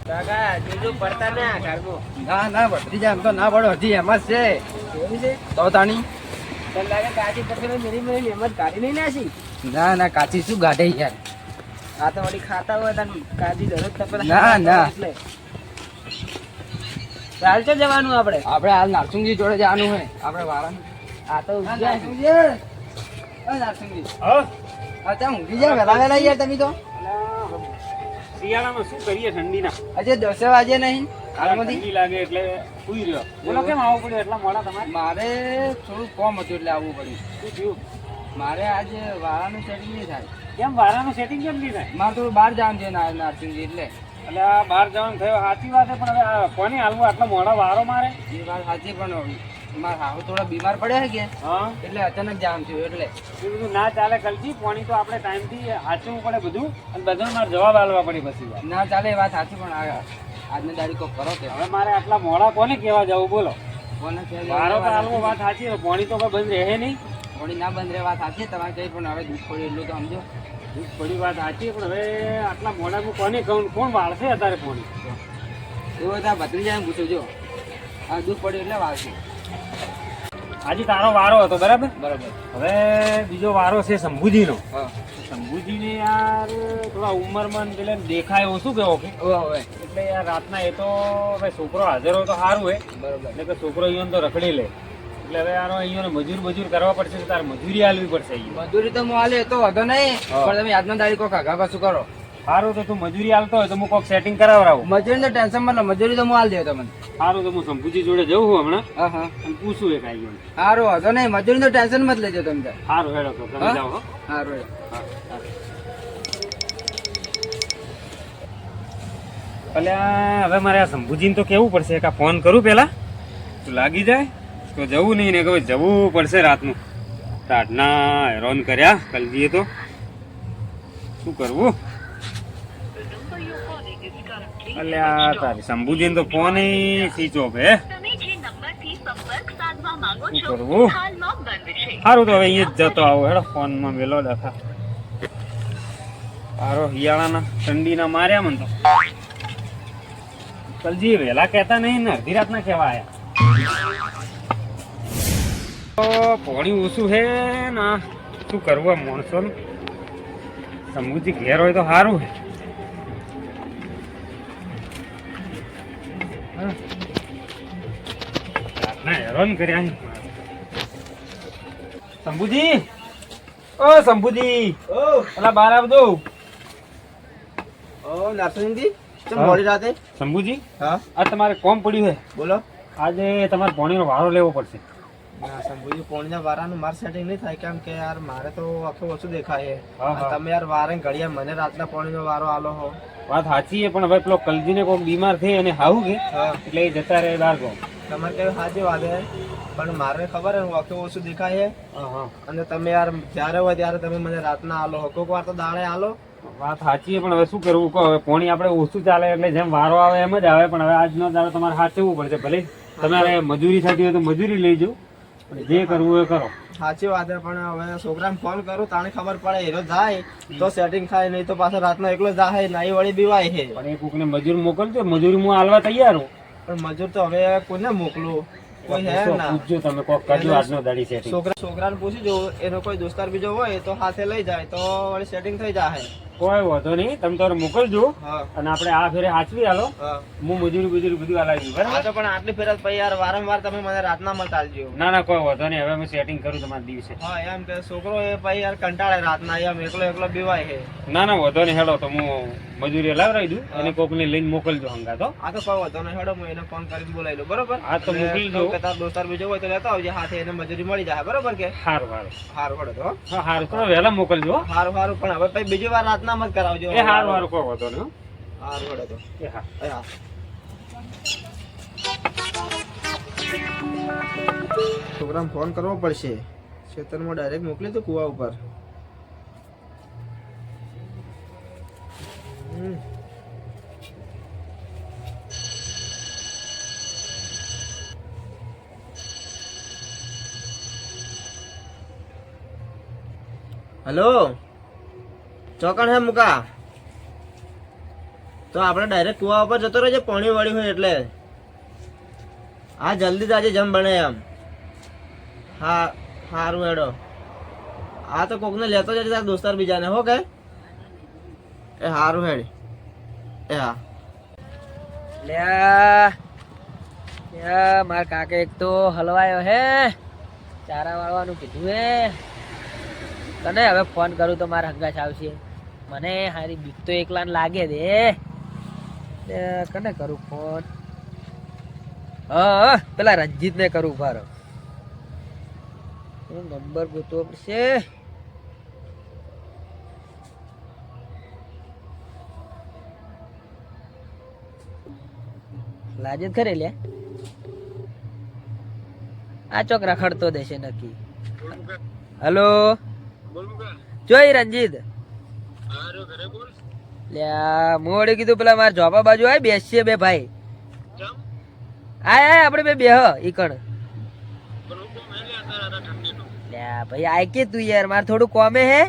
કાકા જોજો પડતા ને આ ઘરમાં. ના ના ભત્રીજા એમ તો ના પડો, હજી એમ જ છે. એવું છે? તો તાણી તને લાગે કાચી પડશે મેરી મેરી એમ જ કાઢી નહીં નાસી. ના ના કાચી શું ગાઢે યાર. આ તો વળી ખાતા હોય તને કાચી દરરોજ તપે ના, ના. એટલે ચાલ છે જવાનું આપણે. આપણે હાલ નારસિંગજી જોડે જવાનું હોય આપણે વાળાનું. આ તો હા, ઉજ્યા છે. નારસિંગજી. હા, નારસિંગજી. હા અચ્છા ઊંઘી જાવ વહેલા વહેલા યાર તમે તો. શિયાળામાં શું કરીએ ઠંડીના હજી 10 વાગે નહીં હાલમાંથી. ઠંડી લાગે એટલે સુઈ રહ્યો. બોલો કેમ આવવું પડ્યું એટલા મોડા તમારે? મારે થોડું કોમ હતું એટલે આવવું પડ્યું. શું થયું? મારે આજે વાળાનું સેટિંગ નહીં થાય. કેમ વારાનું સેટિંગ કેમ નહીં થાય? મારે થોડું બહાર જવાનું છે નારસિંગજી એટલે. એટલે આ બહાર જવાનું થયો સાચી વાત છે, પણ હવે આ કોને હાલવું આટલા મોડા વારો મારે? એ વાત સાચી પણ મારા હાવ થોડા બીમાર પડ્યા છે કે હા એટલે અચાનક જામ થયું એટલે. એ બધું ના ચાલે કલજી. પાણી તો આપણે ટાઈમથી સાચવવું પડે બધું, અને બધાને મારે જવાબ આપવા પડે પછી. ના ચાલે એ વાત સાચી પણ આજની તારીખ કરો કે હવે મારે આટલા મોડા કોને કહેવા જવું બોલો? કોને કહેવાય? વારો તો હાલવો વાત સાચી છે, પાણી તો કોઈ બંધ રહે નહીં. થોડી ના બંધ રહે વાત સાચી તમારે કઈ પણ હવે દુઃખ પડ્યું એટલું તો સમજો. દુઃખ પડી વાત સાચી, પણ હવે આટલા મોડા હું કોને કહું? કોણ વાળશે અત્યારે પાણી? એવું હતા ભત્રીજાને પૂછો જો આ દુઃખ પડ્યું એટલે વાવશે. આજે તારો વારો હતો બરાબર. બરાબર. હવે બીજો વારો છે શંભુજીનો. હા શંભુજીને યાર થોડા ઉંમરમાં ને પેલે દેખાય એવું શું કેવો કે હવે એટલે યાર રાતના એ તો હવે છોકરો હાજર હોય તો સારું હોય, બરાબર. એટલે કે છોકરો અહીંયા તો રખડી લે. એટલે હવે યાર અહીંયા મજૂર કરવા પડશે, તારે મજૂરી આલવી પડશે અહીંયા. મજૂરી તો હું હાલે તો વાંધો નહીં હા. પણ તમે આજના તારીખો કાકા પાછું કરો. સારું તો તું મજૂરી આલતો હોય તો હું કોઈક સેટિંગ કરાવરાવું. મજૂરી તો ટેન્શન મતલબ મજૂરી તો હું હાલ દેવ તમને. સારું તો હું શંભુજી જોડે જઉં છું હમણાં હા હા અને પૂછું એક આવી ગયું. સારું વાંધો નહીં મજૂરી તો ટેન્શન મત લેજો તમે તાર. સારું હેડો તો તમે હા? જાઓ હો. સારું અલ્યા હવે મારે આ શંભુજીને તો કેવું પડશે કે ફોન કરું પેલા તો લાગી જાય તો જવું નહીં ને કે જવું પડશે રાતનું. રાતના હેરાન કર્યા કલજીએ તો શું કરવું? અલ્યા તારી શંભુજીને તો ફોન સ્વિચ ઓફ હે. શું કરવું? સારું તો હવે અહીંયા જ જતો આવો હેડો. ફોનમાં વેલો દેખા સારો શિયાળાના ઠંડીના માર્યા મને તો. કલજી વહેલા કહેતા નહીં ને અડધી રાતના કહેવા આયા. પાણી ઓછું છે ને શું કરવું આ માણસોનું? શંભુજી ઘેર હોય તો સારું છે. રાતના હેરાન કર્યા છે. શંભુજી, ઓ શંભુજી, પેલા બહાર આવજો. ઓ નારસિંગજી ચમ મોડી રાતે. શંભુજી, હા આ તમારે કોમ પડ્યું છે. બોલો. આજે તમારે પાણીનો વારો લેવો પડશે. ના શંભુજી પોણીના વારાનું માર સેટિંગ નહીં થાય કેમ કે યાર મારે તો આખું ઓછું દેખાય છે. હા, હા. અને તમે યાર વારે ઘડિયા મને રાતના પોણીનો વારો આલો હો. વાત સાચી છે, પણ હવે પેલો કલજીને કોઈક બીમાર થઈ અને હાવું કે હા એટલે એ જતા રહે બહાર ગો. તમારે કેવું સાચી વાત છે પણ મારે ખબર છે હું આખું ઓછું દેખાય છે અને તમે યાર જ્યારે હોય ત્યારે તમે મને રાતના આલો હો. કોઈક વાર તો દાડે આલો. વાત સાચી છે, પણ હવે શું કરવું કહો? હવે પાણી આપણે ઓછું ચાલે એટલે જેમ વારો આવે એમ જ આવે, પણ હવે આજનો દાડો તમારે સાચવવું પડશે. ભલે તમારે મજૂરી થતી હોય તો મજૂરી લઈ જાઓ, પણ જે કરવું એ કરો. સાચી વાત છે પણ હવે છોકરાને ફોન કરું તાણે ખબર પડે એનો જાય તો સેટિંગ થાય નહીં તો પાછો રાતના એકલો જાય નાઈ વળી બીવાય છે. પણ એ કોકને મજૂર મોકલજો, મજૂરી હું આલવા તૈયાર હું. પણ મજૂર તો હવે કોને મોકલું? કોઈ હે ના. પૂછજો તમે કોક કરજો આજનો દાડી સેટિંગ. છોકરાને પૂછી જો એનો કોઈ દોસ્તાર બીજો હોય તો હાથે લઈ જાય તો વળી સેટિંગ થઈ જાય. કોઈ વાંધો નહીં, તમે તારે મોકલજો હા અને આપણે આ ફેરે હાચવી આલો. હા હું મજૂરી બધું હલાવી દઉં. આ તો પણ આટલી ફેર પછી યાર વારંવાર તમે મને રાતના મત આલજો. ના ના કોઈ વાંધો નહીં, હવે હું સેટિંગ કરું તમારા દિવસે. હા એમ કે છોકરો એ પછી યાર કંટાળે રાતના એમ એકલો એકલો બીવાય છે. ના ના વાંધો નહીં, હેડો તો હું મજૂરી હલાવરાઈ દઉં અને કોકને લઈને મોકલજો હંગા તો. આ તો કોઈ વાંધો નહીં હેડો હું એને ફોન કરીને બોલાવી લઉં બરોબર. હા તો મોકલી દો. તાર દોસ્તાર બીજો હોય તો લેતા આવજે હાથે એને મજૂરી મળી જાય બરોબર કે. સારું સારું. હારું હેડો તો. હા સારું, તમે વહેલા મોકલજો હો. હારું હારું પણ હવે પછી બીજી વાર રાતના મત કરાવજો. એ સારું સારું, કોઈ વાંધો નહીં હો. હારું હેડો તો. એ હા. હા છોકરાને ફોન કરવો પડશે. ખેતરમાં ડાયરેક્ટ મોકલી તો કુવા ઉપર. હેલો ચોકણ હે મુકા. તો આપણે ડાયરેક્ટ કુવા ઉપર જતો રહેજે, પાણી વાળી હોય એટલે. હા જલ્દી આજે જમ બને એમ. હા સારું હેડો. આ તો કોકને લેતો જજે તારા દોસ્તાર બીજાને, હો કે એ સારું હેડ એ. હા લ્યા માર કાકે એક તો હલવાયો હે, ચારા વાળવાનું કીધું હે. તને હવે ફોન કરું તો મારા હંગાશ આવશે. મને હારી બીક તો એકલા લાગે દે. કને કરું ફોન? હા પેલા રંજીત ને કરું. ઉભા રહો, નંબર ગોતવો પડશે. લાજે ખરે લે, આ ચોક રખડતો દેશે નક્કી. હલો જોઈ રંજીત લ્યા મોડે કીધું પેલા મારા જોબા બાજુ આય બેસીએ બે ભાઈ. આય આપણે બે બેહ ઈકણ. લ્યા ભાઈ આય કે તું યાર, મારે થોડું કોમે હે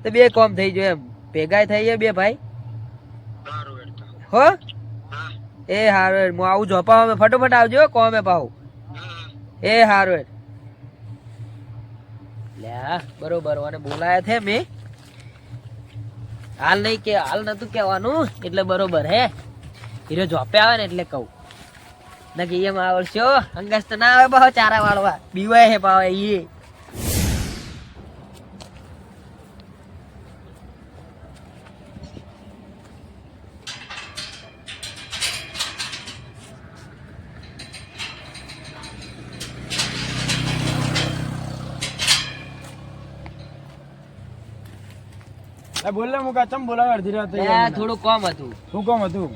તો બે કોમ થઈ જો એમ ભેગા થઈએ બે ભાઈ. હો એ હારું હું આવું જોપા અમે ફટોફટ આવજો કોમે પાઉ. એ હારું લ્યા બરોબર. અને બોલાયા છે મેં હાલ નહીં કે હાલ નતું કેવાનું એટલે બરોબર હે. હીરો જોપે આવે ને એટલે કહું નકી એમ આવડશો અંગાસ તો ના આવે બહુ ચારા વાળવા બીવાય હે પાવે એ. બોલ મુકા ચમ બોલાવે અડધી રાતે? થોડું કોમ હતું. શું કામ હતું?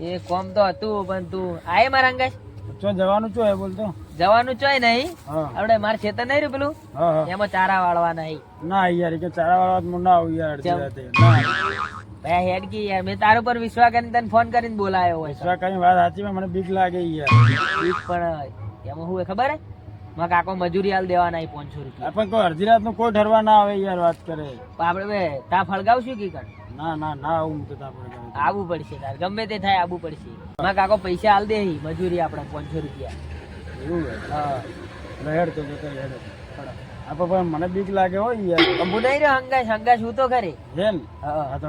એ કોમ તો હતું પણ તું આય મારા અંગાસ. ચો જવાનું છો હે બોલતો? જવાનું ચોય નહીં. આપણે માર ખેતર નહીં રહ્યું પેલું એમાં ચારા વાળવા નહીં. ના યાર કે ચારા વાળવા હું ના આવું યાર અડધી રાતે. ભાઈ હેડ કી યાર, મેં તારા પર વિશ્વાસ કરીને તને ફોન કરીને બોલાયો હોય. વિશ્વાસ કરીને વાત સાચી મને બીક લાગે યાર. બીક પણ એમાં શું ખબર હે, માં કાકો મજૂરી હાલ દેવાના 500 રૂપિયા. પણ કોઈ અડધી રાત નું કોઈ ઠરવા ના આવે યાર વાત કરે. આપડે બે તા ફળગાવશું કી કર? ના ના ના આવું તો આવવું પડશે તાર, ગમે તે થાય આવવું પડશે. માં કાકો પૈસા હાલ દે મજૂરી આપણે 500 રૂપિયા. એવું હા હેડ તો હેડ. આપો પણ મને બીક લાગે હો યાર. અંબુ નહીં રે હંગાશ હંગાશ હું તો ખરી હે ને. હા તો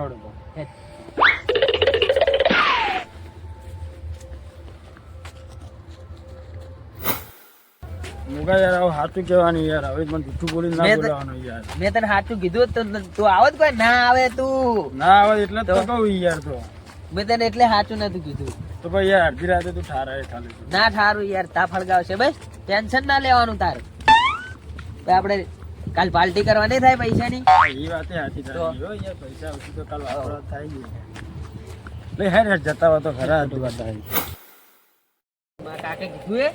મુકા યાર આવું સાચું કહેવાનું યાર. હવે મને જૂઠું બોલીને ના બોલાવાનું યાર. મેં તને સાચું કીધું તો તું આવત કોઈ ના આવે. તું ના આવે એટલે તો કહું યાર. તો મેં તને એટલે સાચું નતું કીધું. તો ભાઈ યાર અડધી રાતે તું ઠારાય ખાલી ના ઠારું યાર, તા ફળગાવશે બસ ટેન્શન ના લેવાનું તારે. આપણે કાલ પાર્ટી કરવા નહીં થાય પૈસાની? એ વાત સાચી તારી હો યાર. પૈસા ઓછી તો કાલ વાપરવા થાય ગઈ. લે હેડ જતા હો તો ખરા હતું વાત આવી. મારા કાકે કીધું હે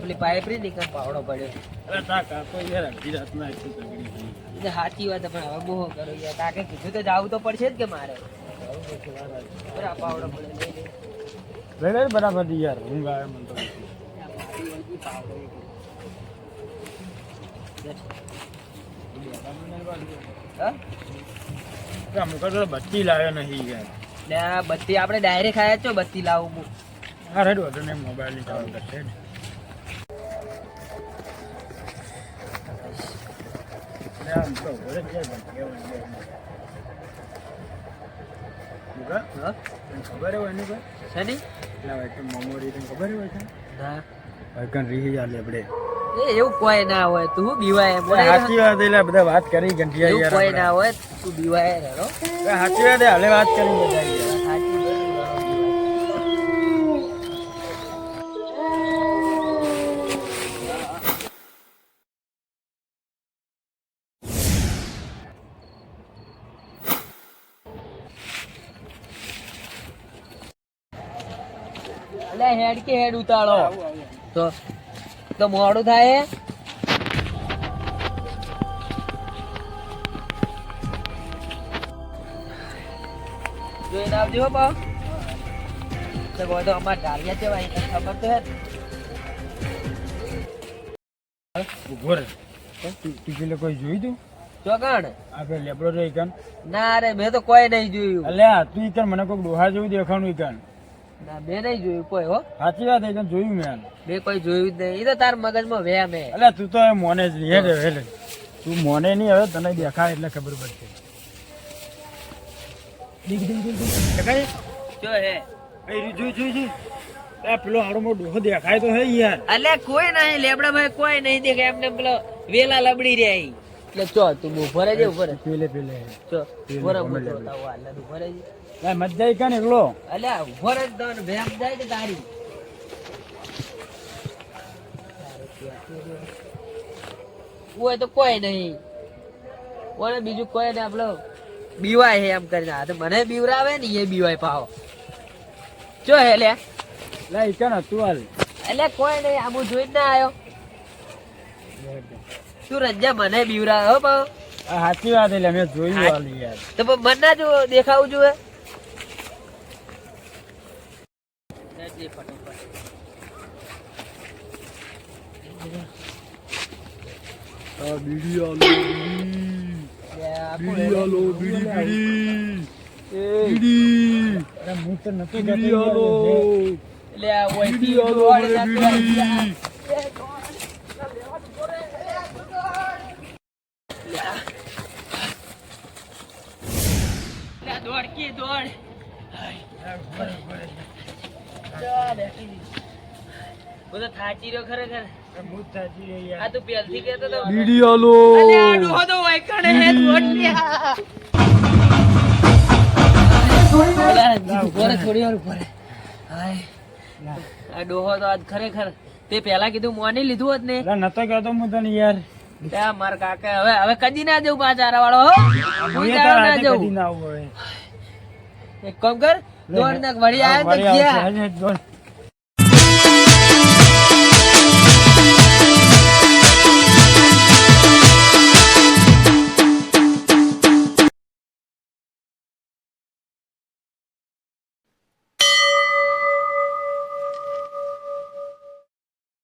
પેલી પાઇપ રી નીકળ પાવડો પડ્યો. અરે તા કાકો યાર અડધી રાત ના એટલી તગડી થઈ. એટલે સાચી વાત પણ હવે બહુ કરો યાર. કાકે કીધું તો જાવું તો પડશે જ કે મારે. બરાબર પાવડો પડે લઈ લે બરાબર યાર. ઊંઘ આવે મને તો. બત્તી લાવ્યો નહીં યાર. બત્તી આપણે ડાયરેક્ટ આયા છો બત્તી લાવું. હા રેડ વધુ ને મોબાઈલ ની ચાલુ કરશે. ખબર હોય ને શેની મેમોરી ખબર હોય છે ના રીહી ચાલે આપણે. એવું કોઈ ના હોય. તું બીવાય સાચી વાત એટલે બધા વાત કરી ગંઠિયા યાર. કોઈ ના હોય તું બીવાય હેડો. સાચી વાત હાલે વાત કરી બધા યાર. હેડ કે હેડ ઉતાળો તો મોડું થાય. જોઈને આવજો હો બા. તો અમારે ઢાલિયા છે ભાઈ ખબર તો હે. ઉભો રે તું પેલો કોઈ જોઈ તું? ચોકણ આપણે લેબડો તો ઈકન ના રે મેં તો કોઈ નહીં જોયું અલ્યા તું ઈકન મને કોઈક ડોહા જેવું દેખાણું ઈકન ના મેં નહીં જોયું કોઈ હો સાચી વાત ઈકન જોયું મેં મેં કોઈ જોયું જ નહીં એ તો તાર મગજમાં વ્યામ હે અલ્યા તું તો હવે મોને જ નહીં હેડ તું મોને નહીં હવે તને દેખાય એટલે ખબર પડશે દેખાય જો હે જોઈ પેલો હાડો મોટો ડોહો દેખાય તો હે યાર અલ્યા કોઈ નહીં લેબડા ભાઈ કોઈ નહીં દેખાય એમને પેલો વેલા લબડી રે આઈ. એટલે ચો તું ઉભો રહેજે ઉભો રહે પેલે ચો ઉભો રહે ઉભો રહે તાવ હાલ ઉભો રહેજે મત જાય કાને એકલો અલ્યા ઉભો રહે તો વેમ જાય કે તારી ઓય તો કોઈ નહીં ઓને બીજું કોઈ નહીં આપણો બીવાય હે એમ કરીને આ તો મને બીવરાવે ને એ બીવાય પાવો ચો હે લે લા ઈકન હતું હાલ એટલે કોઈ નહીં આમ જોઈ જ ના આવ્યો તું રંજા મને બીવરાવે હો પાવો આ સાચી વાત એટલે મેં જોયું હાલ યાર તો પણ મન ના જો દેખાવું જોઈએ બીડી આલો અરે હું તો નતો કહેતો એટલે આ ઓયથી દોડ નાખવા. લે દોડ કી દોડ હું તો થાચી રહ્યો ખરેખર આ તું પહેલથી કહેતો તો બીડી આલો અલે આ ડોહો તો વૈકણે હે દોડ લ્યા થોડી વાર ઉપર હાય આ ડોહો તો આજ ખરેખર તે પહેલા કીધું મોની લીધું હોત ને નતો કહેતો હું તને યાર ત્યાં મારા કાકા હવે કદી ના જવું પાછા વાળો હો હું તારો ના જવું ના આવું હવે એક કામ કર દોડ નાખ વળી આવ્યો તો ગયા દોડ